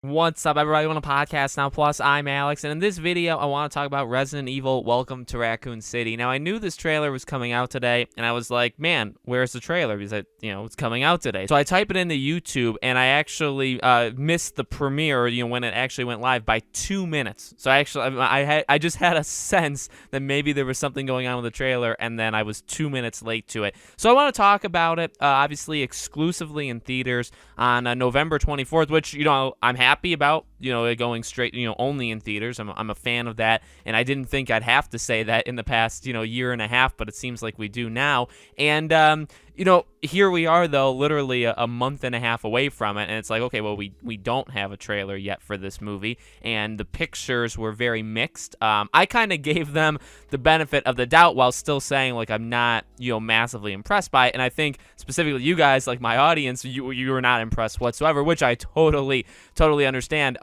What's up, everybody? On a podcast now. Plus, I'm Alex, and in this video, I want to talk about Resident Evil: Welcome to Raccoon City. Now, I knew this trailer was coming out today, and I was like, "Man, where's the trailer?" Because it's coming out today. So I type it into YouTube, and I actually missed the premiere. When it actually went live by 2 minutes. So I just had a sense that maybe there was something going on with the trailer, and then I was 2 minutes late to it. So I want to talk about it, obviously exclusively in theaters on November 24th, which I'm happy about, it going straight, only in theaters. I'm a fan of that, and I didn't think I'd have to say that in the past, year and a half, but it seems like we do now. And here we are, though, literally a month and a half away from it, and it's like, okay, well, we don't have a trailer yet for this movie, and the pictures were very mixed. I kind of gave them the benefit of the doubt while still saying, like, I'm not, massively impressed by it, and I think specifically you guys, like my audience, you were not impressed whatsoever, which I totally understand.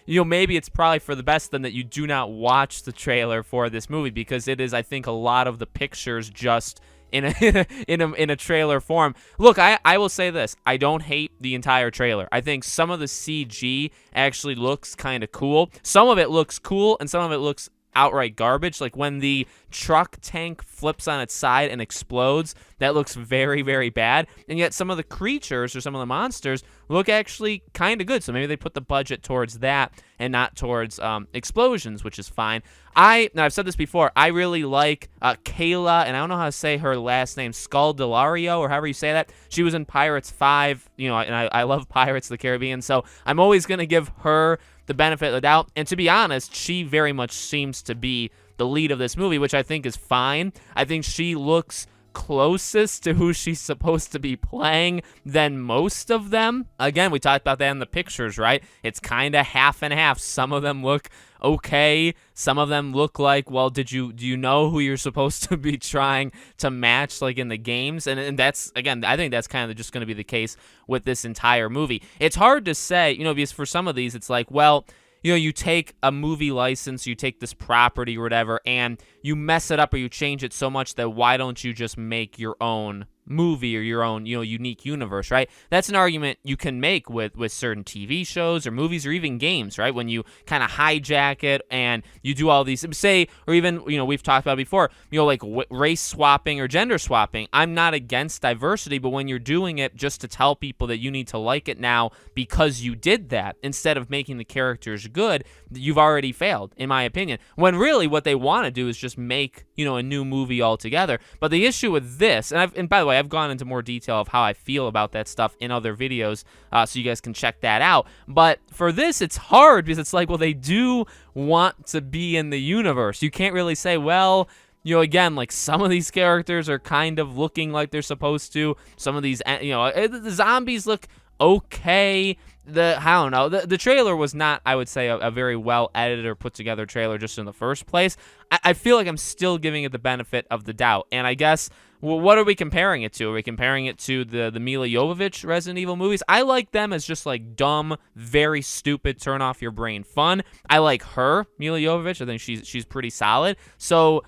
Maybe it's probably for the best then that you do not watch the trailer for this movie, because it is, I think, a lot of the pictures just in a trailer form. Look, I will say this. I don't hate the entire trailer. I think some of the CG actually looks kind of cool. Some of it looks cool, and some of it looks outright garbage. Like when the truck tank flips on its side and explodes, that looks very, very bad. And yet some of the creatures or some of the monsters look actually kind of good. So maybe they put the budget towards that and not towards explosions, which is fine. Now I've said this before. I really like Kayla, and I don't know how to say her last name, Scaldelario, or however you say that. She was in Pirates 5, and I love Pirates of the Caribbean, so I'm always going to give her the benefit of the doubt. And to be honest, she very much seems to be the lead of this movie, which I think is fine. I think she looks closest to who she's supposed to be playing than most of them. Again, we talked about that in the pictures, right? It's kind of half and half. Some of them look okay. Some of them look like, well, do you know who you're supposed to be trying to match, like in the games? And that's, again, I think that's kind of just going to be the case with this entire movie. It's hard to say, because for some of these, it's like, well, you take a movie license, you take this property or whatever, and you mess it up or you change it so much that why don't you just make your own movie or your own, unique universe, right? That's an argument you can make with certain TV shows or movies or even games, right? When you kind of hijack it and you do all these, say, or even, we've talked about before, like race swapping or gender swapping. I'm not against diversity, but when you're doing it just to tell people that you need to like it now because you did that, instead of making the characters good, you've already failed, in my opinion. When really what they want to do is just make, a new movie altogether. But the issue with this, and by the way, I've gone into more detail of how I feel about that stuff in other videos, so you guys can check that out. But for this, it's hard because it's like, well, they do want to be in the universe. You can't really say, well, again, like some of these characters are kind of looking like they're supposed to. Some of these, the zombies look okay. I don't know. The trailer was not, I would say, a very well edited or put together trailer just in the first place. I feel like I'm still giving it the benefit of the doubt. And I guess, well, what are we comparing it to? Are we comparing it to the Mila Jovovich Resident Evil movies? I like them as just like dumb, very stupid, turn off your brain fun. I like her, Mila Jovovich. I think she's pretty solid. So,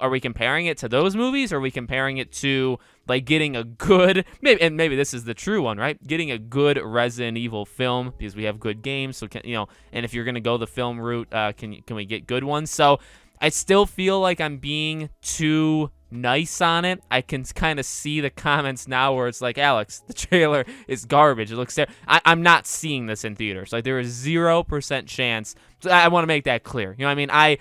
are we comparing it to those movies? Or are we comparing it to like getting a good, maybe this is the true one, right? Getting a good Resident Evil film, because we have good games. So and if you're gonna go the film route, can we get good ones? So I still feel like I'm being too nice on it. I can kind of see the comments now where it's like, Alex, the trailer is garbage. It looks there. I'm not seeing this in theaters. Like there is 0% chance. So I want to make that clear. You know what I mean?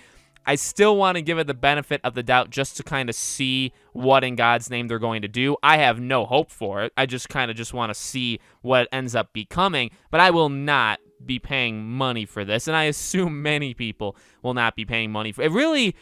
I still want to give it the benefit of the doubt just to kind of see what in God's name they're going to do. I have no hope for it. I just kind of just want to see what it ends up becoming, but I will not be paying money for this, and I assume many people will not be paying money for it. Really,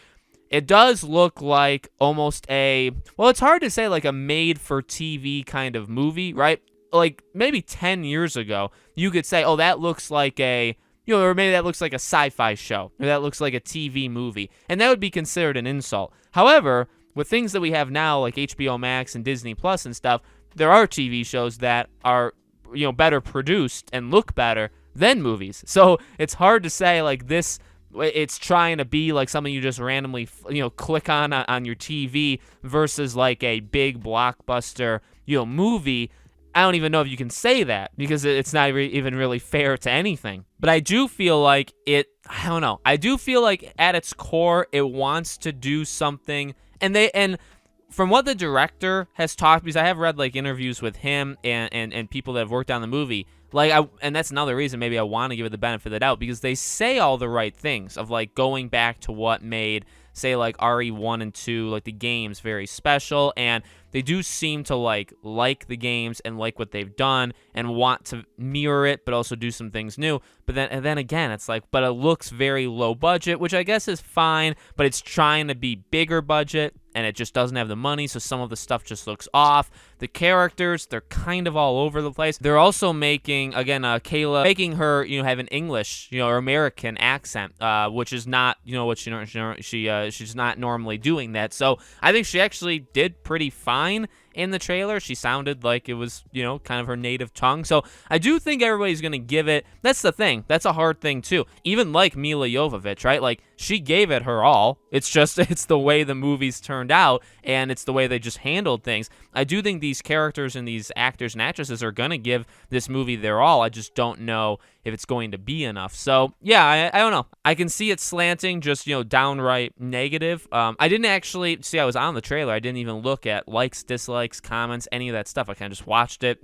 it does look like almost it's hard to say, like a made-for-TV kind of movie, right? Like maybe 10 years ago, you could say, oh, that looks like or maybe that looks like a sci-fi show, or that looks like a TV movie, and that would be considered an insult. However, with things that we have now, like HBO Max and Disney Plus and stuff, there are TV shows that are, better produced and look better than movies. So it's hard to say, like, this, it's trying to be like something you just randomly, click on your TV versus like a big blockbuster, movie. I don't even know if you can say that because it's not even really fair to anything. But I do feel like I don't know. I do feel like at its core, it wants to do something. And from what the director has talked, because I have read like interviews with him and people that have worked on the movie, and that's another reason maybe I want to give it the benefit of the doubt, because they say all the right things of like going back to what made, say, like RE1 and 2, like the games, very special, and they do seem to like the games and like what they've done and want to mirror it, but also do some things new. But then again, it's like, but it looks very low budget, which I guess is fine, but it's trying to be bigger budget, and it just doesn't have the money, so some of the stuff just looks off. The characters, they're kind of all over the place. They're also making, again, Kayla, making her, have an English, or American accent, which is not, what she's not normally doing that. So I think she actually did pretty fine in the trailer. She sounded like it was, kind of her native tongue. So I do think everybody's going to give it. That's the thing. That's a hard thing, too. Even like Mila Jovovich, right? Like, she gave it her all. It's just, it's the way the movies turned out, and it's the way they just handled things. I do think these characters and these actors and actresses are going to give this movie their all. I just don't know if it's going to be enough. So, yeah, I don't know. I can see it slanting, just, downright negative. I didn't actually, see, I was on the trailer. I didn't even look at likes, dislikes, comments, any of that stuff. I kind of just watched it,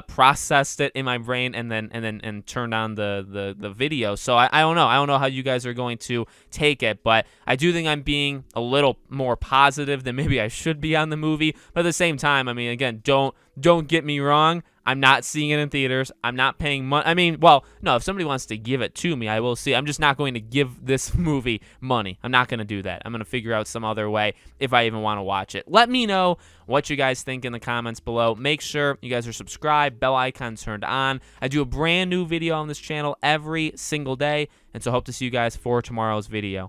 processed it in my brain, and then turned on the video. So, I don't know. I don't know how you guys are going to take it, but I do think I'm being a little more positive than maybe I should be on the movie. But at the same time, I mean, again, don't get me wrong. I'm not seeing it in theaters. I'm not paying money. I mean, well, no, if somebody wants to give it to me, I will see. I'm just not going to give this movie money. I'm not going to do that. I'm going to figure out some other way if I even want to watch it. Let me know what you guys think in the comments below. Make sure you guys are subscribed, bell icon turned on. I do a brand new video on this channel every single day, and so hope to see you guys for tomorrow's video.